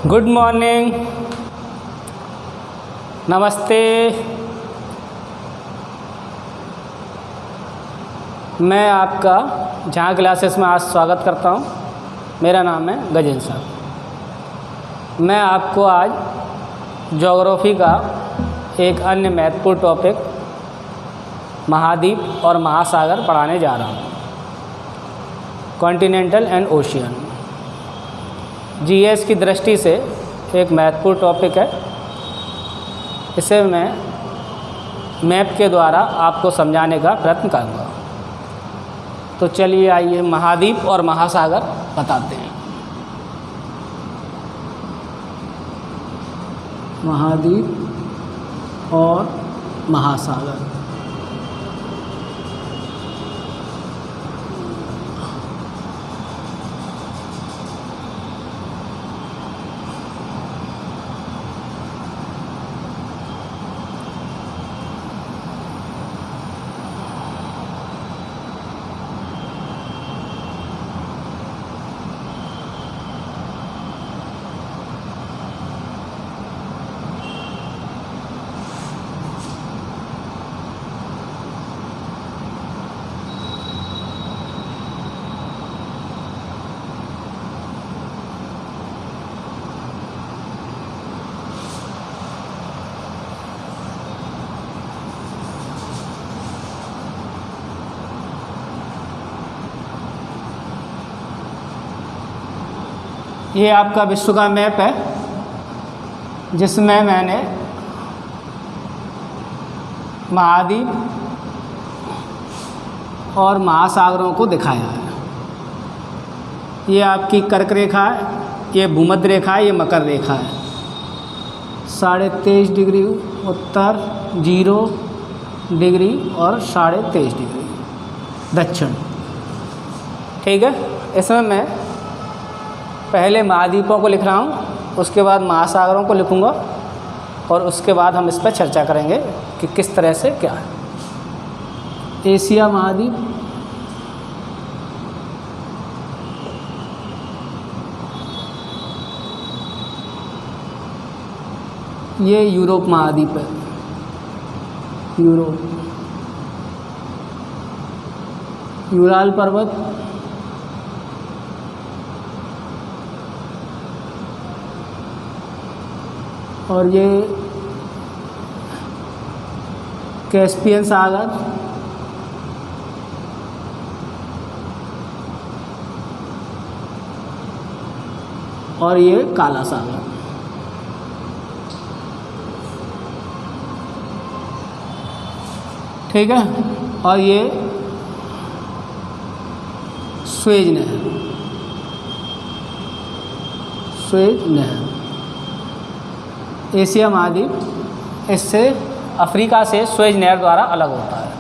Good morning, नमस्ते। मैं आपका जहाँ क्लासेस में आज स्वागत करता हूँ। मेरा नाम है गजेंद्र साहब। मैं आपको आज ज्योग्राफी का एक अन्य महत्वपूर्ण टॉपिक महाद्वीप और महासागर पढ़ाने जा रहा हूँ। कॉन्टिनेंटल एंड ओशियन जीएस की दृष्टि से एक महत्वपूर्ण टॉपिक है। इसे मैं मैप के द्वारा आपको समझाने का प्रयत्न करूँगा। तो चलिए आइए महाद्वीप और महासागर बताते हैं। महाद्वीप और महासागर। ये आपका विश्व का मैप है, जिसमें मैंने महाद्वीप और महासागरों को दिखाया है। ये आपकी कर्क रेखा है, ये भूमध्य रेखा है, ये मकर रेखा है। 23.5 डिग्री उत्तर, 0 डिग्री और 23.5 डिग्री दक्षिण। ठीक है, इसमें मैं पहले महाद्वीपों को लिख रहा हूँ, उसके बाद महासागरों को लिखूँगा और उसके बाद हम इस पर चर्चा करेंगे कि किस तरह से क्या है। एशिया महाद्वीप, ये यूरोप महाद्वीप है। यूरोप, यूराल पर्वत, और ये कैस्पियन सागर, और ये काला सागर। ठीक है, और ये स्वेज नहर, स्वेज नहर। एशिया महाद्वीप इससे अफ्रीका से स्वेज नहर द्वारा अलग होता है।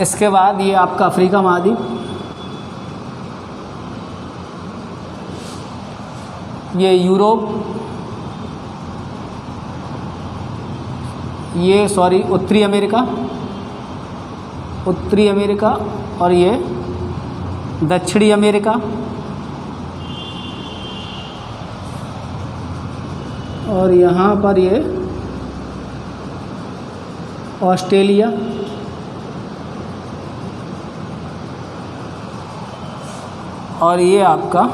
इसके बाद ये आपका अफ्रीका महाद्वीप, ये यूरोप, ये उत्तरी अमेरिका, उत्तरी अमेरिका, और ये दक्षिणी अमेरिका, और यहाँ पर ये ऑस्ट्रेलिया, और ये आपका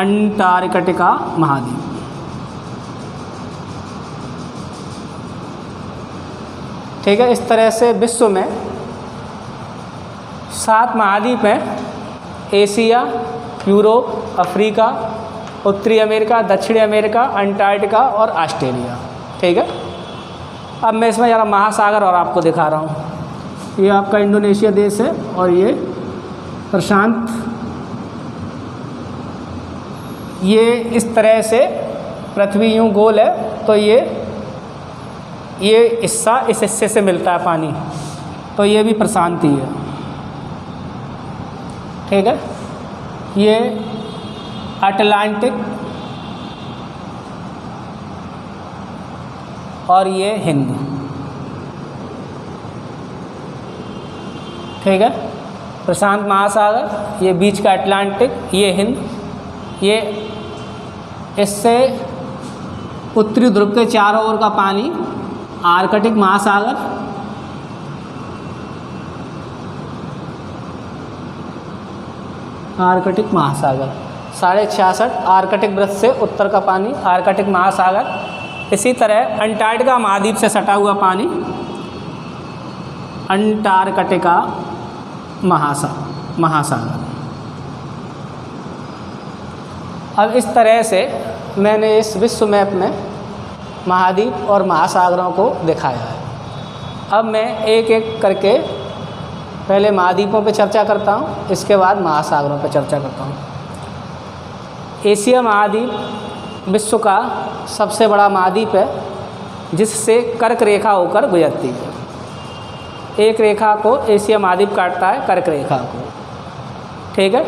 अंटार्कटिका महाद्वीप। ठीक है, इस तरह से विश्व में 7 महाद्वीप हैं। एशिया, यूरोप, अफ्रीका, उत्तरी अमेरिका, दक्षिणी अमेरिका, अंटार्कटिका और ऑस्ट्रेलिया। ठीक है, अब मैं इसमें ज़रा महासागर और आपको दिखा रहा हूँ। ये आपका इंडोनेशिया देश है, और ये प्रशांत, ये इस तरह से पृथ्वी यूँ गोल है, तो ये हिस्सा इस हिस्से से मिलता है पानी, तो ये भी प्रशांति है। ठीक है, ये अटलांटिक और ये हिंद। ठीक है, प्रशांत महासागर, ये बीच का अटलांटिक, ये हिंद, ये इससे उत्तरी ध्रुव के चारों ओर का पानी आर्कटिक महासागर, आर्कटिक महासागर 66.5 आर्कटिक वृत्त से उत्तर का पानी आर्कटिक महासागर। इसी तरह अंटार्कटिका महाद्वीप से सटा हुआ पानी अंटार्कटिका महासागर। अब इस तरह से मैंने इस विश्व मैप में महाद्वीप और महासागरों को दिखाया है। अब मैं एक एक करके पहले महाद्वीपों पे चर्चा करता हूँ, इसके बाद महासागरों पे चर्चा करता हूँ। एशिया महाद्वीप विश्व का सबसे बड़ा महाद्वीप है, जिससे कर्क रेखा होकर गुजरती है। एक रेखा को एशिया महाद्वीप काटता है, कर्क रेखा को, ठीक है।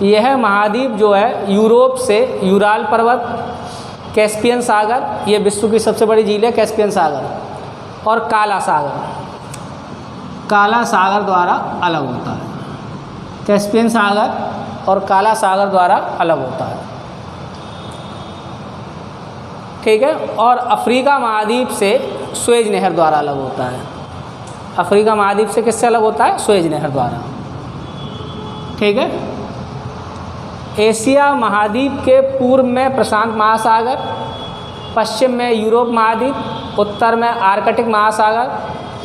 यह महाद्वीप जो है यूरोप से यूराल पर्वत, कैस्पियन सागर, ये विश्व की सबसे बड़ी झील है कैस्पियन सागर, और काला सागर द्वारा अलग होता है। कैस्पियन सागर और काला सागर द्वारा अलग होता है, ठीक है। और अफ्रीका महाद्वीप से सुएज नहर द्वारा अलग होता है। अफ्रीका महाद्वीप से किससे अलग होता है? सुएज नहर द्वारा, ठीक है। एशिया महाद्वीप के पूर्व में प्रशांत महासागर, पश्चिम में यूरोप महाद्वीप, उत्तर में आर्कटिक महासागर,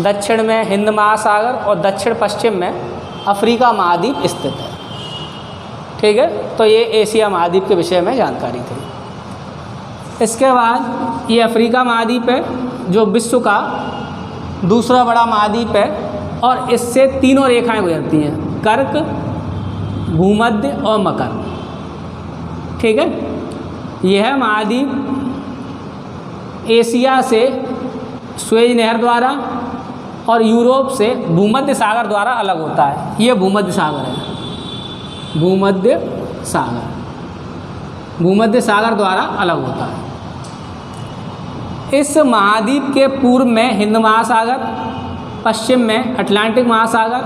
दक्षिण में हिंद महासागर और दक्षिण पश्चिम में अफ्रीका महाद्वीप स्थित है, ठीक है। तो ये एशिया महाद्वीप के विषय में जानकारी थी। इसके बाद ये अफ्रीका महाद्वीप है, जो विश्व का दूसरा बड़ा महाद्वीप है, और इससे तीनों रेखाएं गुजरती हैं, कर्क, भूमध्य और मकर, ठीक है। यह महाद्वीप एशिया से सुएज नहर द्वारा और यूरोप से भूमध्य सागर द्वारा अलग होता है। यह भूमध्य सागर है, भूमध्य सागर द्वारा अलग होता है। इस महाद्वीप के पूर्व में हिंद महासागर, पश्चिम में अटलांटिक महासागर,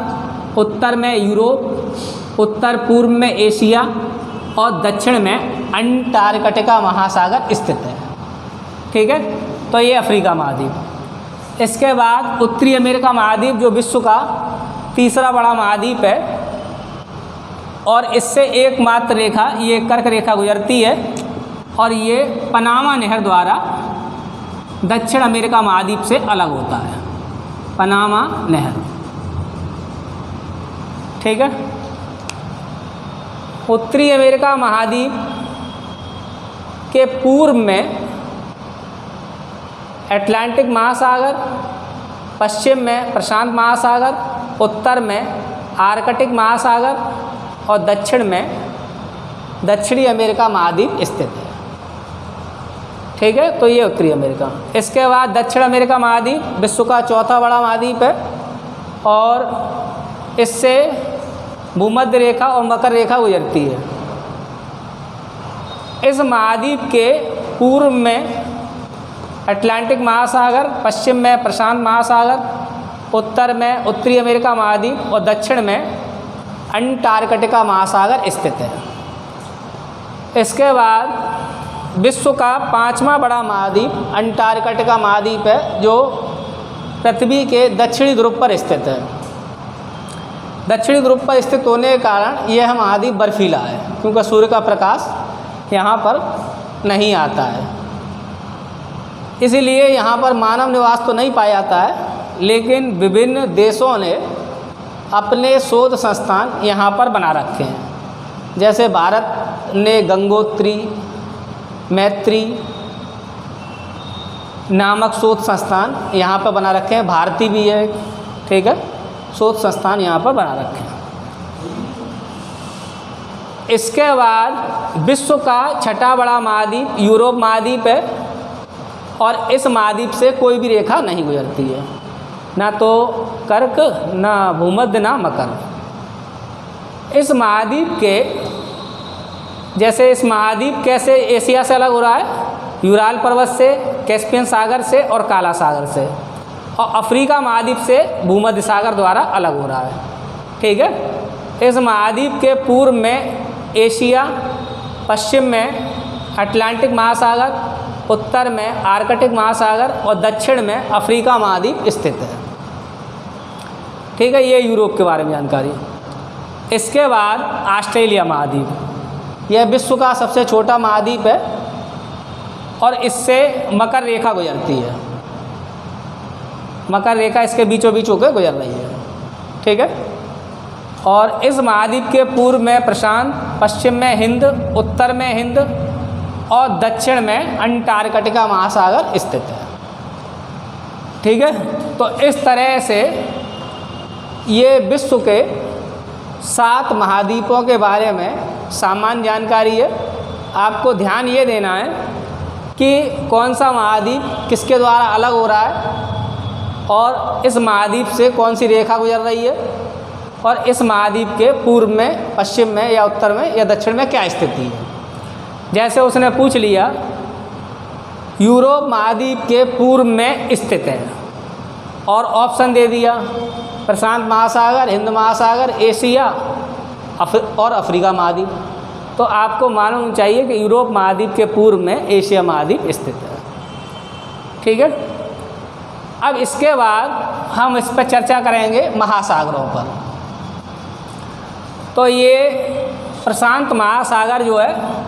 उत्तर में यूरोप, उत्तर पूर्व में एशिया और दक्षिण में अंटार्कटिका महासागर स्थित है, ठीक है। तो ये अफ्रीका महाद्वीप। इसके बाद उत्तरी अमेरिका महाद्वीप, जो विश्व का तीसरा बड़ा महाद्वीप है, और इससे एकमात्र रेखा, ये कर्क रेखा गुजरती है, और ये पनामा नहर द्वारा दक्षिण अमेरिका महाद्वीप से अलग होता है, पनामा नहर, ठीक है। उत्तरी अमेरिका महाद्वीप के पूर्व में अटलांटिक महासागर, पश्चिम में प्रशांत महासागर, उत्तर में आर्कटिक महासागर और दक्षिण में दक्षिणी अमेरिका महाद्वीप स्थित है, ठीक है। तो ये उत्तरी अमेरिका। इसके बाद दक्षिण अमेरिका महाद्वीप विश्व का चौथा बड़ा महाद्वीप है, और इससे भूमध्य रेखा और मकर रेखा गुजरती है। इस महाद्वीप के पूर्व में अटलांटिक महासागर, पश्चिम में प्रशांत महासागर, उत्तर में उत्तरी अमेरिका महाद्वीप और दक्षिण में अंटार्कटिका महासागर स्थित है। इसके बाद विश्व का पांचवा बड़ा महाद्वीप अंटार्कटिका महाद्वीप है, जो पृथ्वी के दक्षिणी ध्रुव पर स्थित है। दक्षिणी ध्रुव पर स्थित होने के कारण यह महाद्वीप बर्फीला है, क्योंकि सूर्य का प्रकाश यहाँ पर नहीं आता है, इसीलिए यहाँ पर मानव निवास तो नहीं पाया जाता है, लेकिन विभिन्न देशों ने अपने शोध संस्थान यहाँ पर बना रखे हैं। जैसे भारत ने गंगोत्री मैत्री नामक शोध संस्थान यहाँ पर बना रखे हैं, भारती भी है, ठीक है, शोध संस्थान यहाँ पर बना रखे हैं। इसके बाद विश्व का छठा बड़ा महाद्वीप यूरोप महाद्वीप है, और इस महाद्वीप से कोई भी रेखा नहीं गुजरती है, ना तो कर्क, ना भूमध्य, ना मकर। इस महाद्वीप के जैसे इस महाद्वीप कैसे एशिया से अलग हो रहा है? यूराल पर्वत से, कैस्पियन सागर से और काला सागर से। और अफ्रीका महाद्वीप से भूमध्य सागर द्वारा अलग हो रहा है। ठीक है। इस महाद्वीप के पूर्व में एशिया, पश्चिम में अटलांटिक महासागर, उत्तर में आर्कटिक महासागर और दक्षिण में अफ्रीका महाद्वीप स्थित है। ठीक है, ये यूरोप के बारे में जानकारी। इसके बाद ऑस्ट्रेलिया महाद्वीप, यह विश्व का सबसे छोटा महाद्वीप है और इससे मकर रेखा गुजरती है। मकर रेखा इसके बीचों बीच होकर गुजर रही है। ठीक है। और इस महाद्वीप के पूर्व में प्रशांत, पश्चिम में हिंद, उत्तर में हिंद और दक्षिण में अंटार्कटिका महासागर स्थित है। ठीक है। तो इस तरह से ये विश्व के 7 महाद्वीपों के बारे में सामान्य जानकारी है। आपको ध्यान ये देना है कि कौन सा महाद्वीप किसके द्वारा अलग हो रहा है और इस महाद्वीप से कौन सी रेखा गुजर रही है और इस महाद्वीप के पूर्व में, पश्चिम में या उत्तर में या दक्षिण में क्या स्थिति है। जैसे उसने पूछ लिया यूरोप महाद्वीप के पूर्व में स्थित है और ऑप्शन दे दिया प्रशांत महासागर, हिंद महासागर, एशिया और अफ्रीका महाद्वीप। तो आपको मालूम चाहिए कि यूरोप महाद्वीप के पूर्व में एशिया महाद्वीप स्थित है। ठीक है। अब इसके बाद हम इस पर चर्चा करेंगे महासागरों पर। तो ये प्रशांत महासागर जो है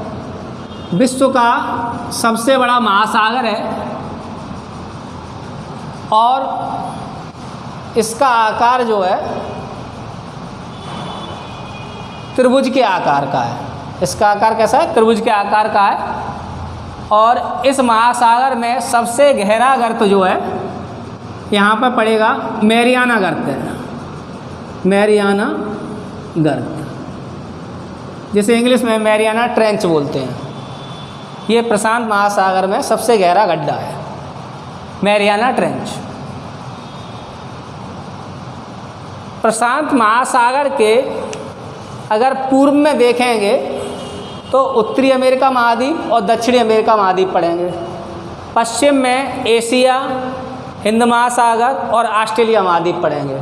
विश्व का सबसे बड़ा महासागर है और इसका आकार जो है त्रिभुज के आकार का है। इसका आकार कैसा है? त्रिभुज के आकार का है। और इस महासागर में सबसे गहरा गर्त जो है यहाँ पर पड़ेगा मैरियाना गर्त है। मैरियाना गर्त, जिसे इंग्लिश में मैरियाना ट्रेंच बोलते हैं। ये प्रशांत महासागर में सबसे गहरा गड्ढा है, मैरियाना ट्रेंच। प्रशांत महासागर के अगर पूर्व में देखेंगे तो उत्तरी अमेरिका महाद्वीप और दक्षिणी अमेरिका महाद्वीप पड़ेंगे। पश्चिम में एशिया, हिंद महासागर और ऑस्ट्रेलिया महाद्वीप पड़ेंगे।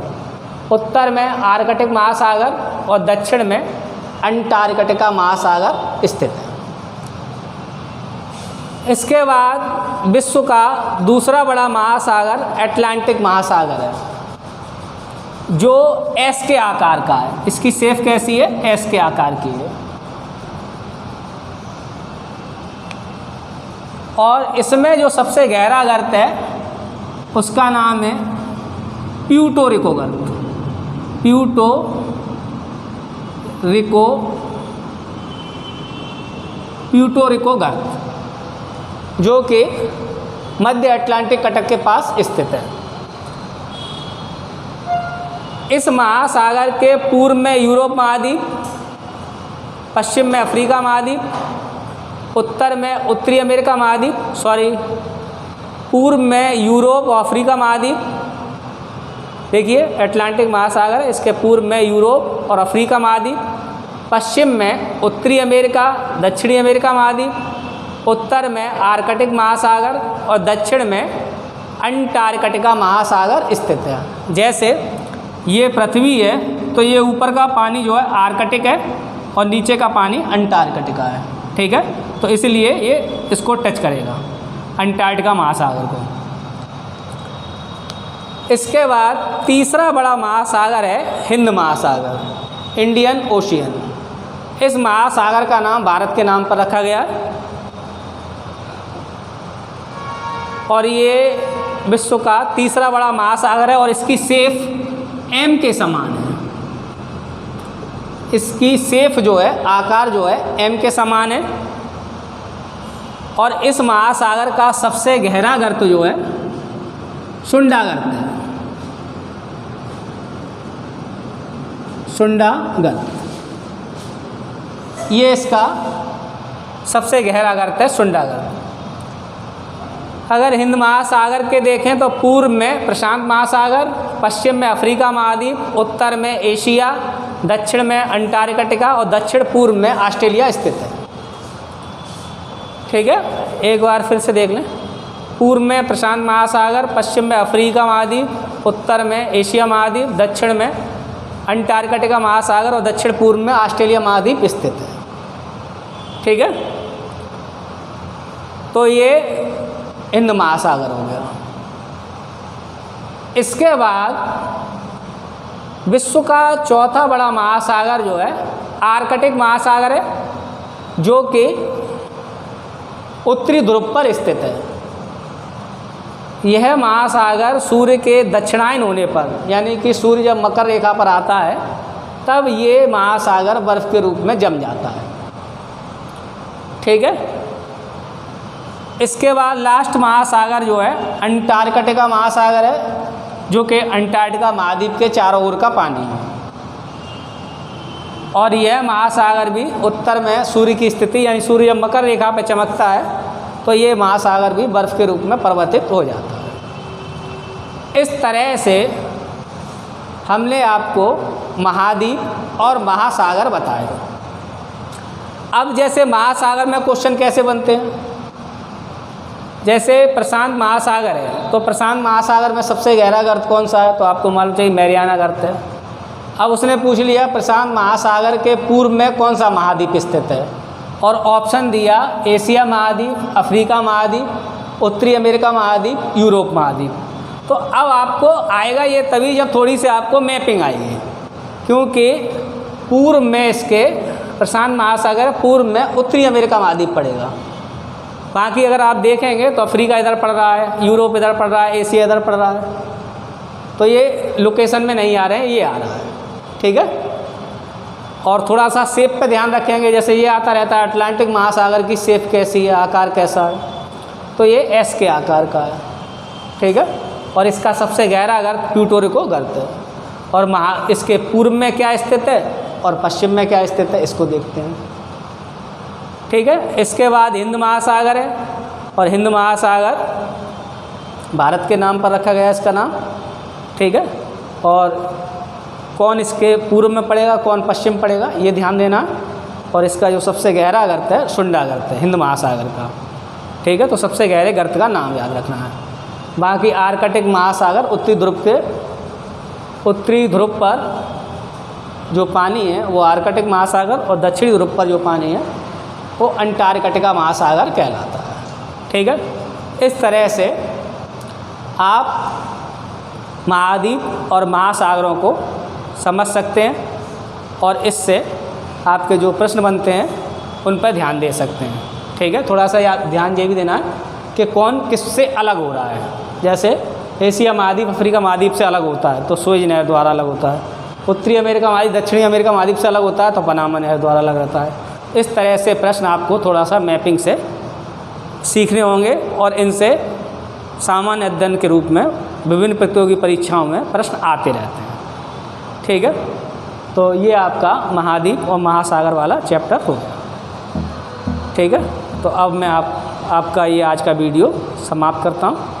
उत्तर में आर्कटिक महासागर और दक्षिण में अंटार्कटिका महासागर स्थित है। इसके बाद विश्व का दूसरा बड़ा महासागर अटलांटिक महासागर है, जो एस के आकार का है। इसकी शेप कैसी है? एस के आकार की है। और इसमें जो सबसे गहरा गर्त है उसका नाम है प्यूर्टो रिको गर्त। प्यूर्टो रिको गर्त, जो कि मध्य अटलांटिक तट के पास स्थित है। इस महासागर के पूर्व में यूरोप महाद्वीप, पश्चिम में अफ्रीका महाद्वीप, उत्तर में उत्तरी अमेरिका महाद्वीप, पूर्व में यूरोप और अफ्रीका महाद्वीप। देखिए अटलांटिक महासागर, इसके पूर्व में यूरोप और अफ्रीका महाद्वीप, पश्चिम में उत्तरी अमेरिका, दक्षिणी अमेरिका महाद्वीप, उत्तर में आर्कटिक महासागर और दक्षिण में अंटार्कटिका महासागर स्थित है। जैसे ये पृथ्वी है तो ये ऊपर का पानी जो है आर्कटिक है और नीचे का पानी अंटार्कटिका है। ठीक है। तो इसलिए ये इसको टच करेगा, अंटार्कटिका महासागर को। इसके बाद तीसरा बड़ा महासागर है हिंद महासागर, इंडियन ओशियन। इस महासागर का नाम भारत के नाम पर रखा गया है और ये विश्व का तीसरा बड़ा महासागर है और इसकी शेप एम के समान है। इसकी शेप जो है, आकार जो है एम के समान है। और इस महासागर का सबसे गहरा गर्त जो है सुंडा गर्त है। सुंडा गर्त, ये इसका सबसे गहरा गर्त है, सुंडा गर्त। अगर हिंद महासागर के देखें तो पूर्व में प्रशांत महासागर, पश्चिम में अफ्रीका महाद्वीप, उत्तर में एशिया, दक्षिण में अंटार्कटिका और दक्षिण पूर्व में ऑस्ट्रेलिया स्थित है। ठीक है। एक बार फिर से देख लें। पूर्व में प्रशांत महासागर, पश्चिम में अफ्रीका महाद्वीप, उत्तर में एशिया महाद्वीप, दक्षिण में अंटार्कटिका महासागर और दक्षिण पूर्व में ऑस्ट्रेलिया महाद्वीप स्थित है। ठीक है, तो ये हिंद महासागर हो गया। इसके बाद विश्व का चौथा बड़ा महासागर जो है आर्कटिक महासागर है, जो कि उत्तरी ध्रुव पर स्थित है। यह महासागर सूर्य के दक्षिणायन होने पर, यानी कि सूर्य जब मकर रेखा पर आता है तब ये महासागर बर्फ के रूप में जम जाता है। ठीक है, इसके बाद लास्ट महासागर जो है अंटार्कटिका महासागर है, जो कि अंटार्कटिका महाद्वीप के चारों ओर का पानी है। और यह महासागर भी उत्तर में सूर्य की स्थिति, यानी सूर्य जब मकर रेखा पर चमकता है तो ये महासागर भी बर्फ़ के रूप में परिवर्तित हो जाता है। इस तरह से हमने आपको महाद्वीप और महासागर बताए। अब जैसे महासागर में क्वेश्चन कैसे बनते हैं, जैसे प्रशांत महासागर है तो प्रशांत महासागर में सबसे गहरा गर्त कौन सा है, तो आपको मालूम चाहिए मैरियाना गर्त है। अब उसने पूछ लिया प्रशांत महासागर के पूर्व में कौन सा महाद्वीप स्थित है, और ऑप्शन दिया एशिया महाद्वीप, अफ्रीका महाद्वीप, उत्तरी अमेरिका महाद्वीप, यूरोप महाद्वीप। तो अब आपको आएगा ये तभी जब थोड़ी सी आपको मैपिंग आएगी, क्योंकि पूर्व में इसके प्रशांत महासागर पूर्व में उत्तरी अमेरिका महाद्वीप पड़ेगा। बाकी अगर आप देखेंगे तो अफ्रीका इधर पड़ रहा है, यूरोप इधर पड़ रहा है, एशिया इधर पड़ रहा है, तो ये लोकेशन में नहीं आ रहे हैं, ये आ रहा है। ठीक है, और थोड़ा सा शेप पे ध्यान रखेंगे, जैसे ये आता रहता है अटलांटिक महासागर की शेप कैसी है, आकार कैसा है, तो ये एस के आकार का है। ठीक है, और इसका सबसे गहरा गर्त प्यूटोरिको गर्त है। और इसके पूर्व में क्या स्थित है और पश्चिम में क्या स्थित है, इसको देखते हैं। ठीक है, इसके बाद हिंद महासागर है, और हिंद महासागर भारत के नाम पर रखा गया है इसका नाम। ठीक है, और कौन इसके पूर्व में पड़ेगा, कौन पश्चिम पड़ेगा, ये ध्यान देना। और इसका जो सबसे गहरा गर्त है सुंडा गर्त है हिंद महासागर का। ठीक है, तो सबसे गहरे गर्त का नाम याद रखना है। बाकी आर्कटिक महासागर उत्तरी ध्रुव पर जो पानी है वो आर्कटिक महासागर, और दक्षिणी ध्रुव पर जो पानी है वो अंटार्कटिका महासागर कहलाता है। ठीक है, इस तरह से आप महाद्वीप और महासागरों को समझ सकते हैं, और इससे आपके जो प्रश्न बनते हैं उन पर ध्यान दे सकते हैं। ठीक है, थोड़ा सा ध्यान ये भी देना है कि कौन किससे अलग हो रहा है। जैसे एशिया महाद्वीप अफ्रीका महाद्वीप से अलग होता है तो सुएज नहर द्वारा अलग होता है, उत्तरी अमेरिका महाद्वीप दक्षिणी अमेरिका महाद्वीप से अलग होता है तो पनामा नहर द्वारा अलग रहता है। इस तरह से प्रश्न आपको थोड़ा सा मैपिंग से सीखने होंगे, और इनसे सामान्य अध्ययन के रूप में विभिन्न प्रतियोगी परीक्षाओं में प्रश्न आते रहते हैं। ठीक है, तो ये आपका महाद्वीप और महासागर वाला चैप्टर हो गया। ठीक है, तो अब मैं आपका ये आज का वीडियो समाप्त करता हूँ।